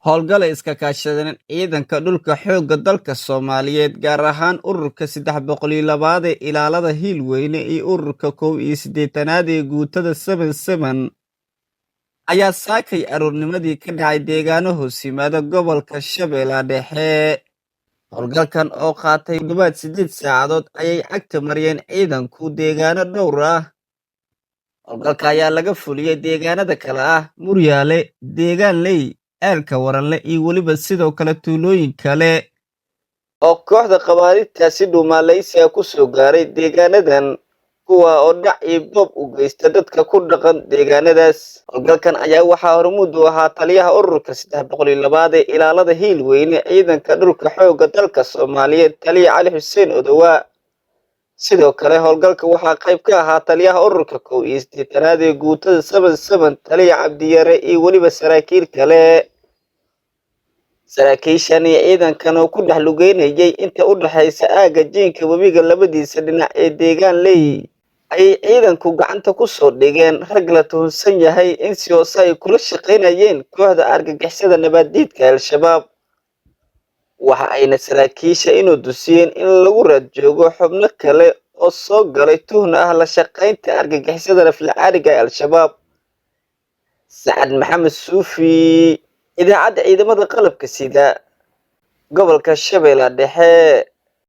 howlgala iska kaashadeen ciidanka dhulka xoogga dalka Soomaaliyeed gaar ahaan ururka 302 ee ilaalada Hiilweyne iyo ururka 81 ee guutada 77 ayaa saakay aroornimadii ka dhacay deegaano hoos yimaada gobolka Shabeellaha Dhexe. howlgalkan oo qaatay dhawaad 8 saacadood ayay cagta mariyeen ciidanku deegaano dhowr ah. howlgalka ayaa laga fuliyay deegaanada kala ah Muryaale, Deegaanley, Eelka Waranle iyo weliba sidoo kale tuulooyin kale oo kooxda qabaaritaasi dhuumaalaysiga ku soo gaaray deegaanadan kuwa oo dhac iyo boob u geysta dadka ku dhaqan deegaanadaas. howlgalkan ayaa waxaa hormuud u ahaa taliyaha ururka 302 ee ilaalada Hiilweyne ciidanka dhulka xoogga dalka Soomaaliyeed Taliya Cali Xuseen Odowa. sidoo kale howlgalka waxaa qayb ka ahaa taliyaha ururka 81 ee guutada 77 Taliya Cabdiyare iyo weliba saraakiil kale. saraakiishan iyo ciidankan oo ku dhex lugeynayay inta u dhaxaysa aaga jiinka webiga labadiisa dhinac ee Deegaanley ay ciidanku gacanta ku soo dhigeen rag la tuhunsan yahay in si hoose ay kula shaqeynayeen kooxda argagixisada nabadiidka Al-Shabaab. waxa ayna saraakiisha inuu dusiyeen in lagu raad joogo xubno kale oo soo galay tuhun ah la shaqeynta argagixisada raflacaariga ee Al-Shabaab. Saad Maxamed Suufi, idaacadda ciidamada qalabka sida gobolka Shabeellaha Dhexe.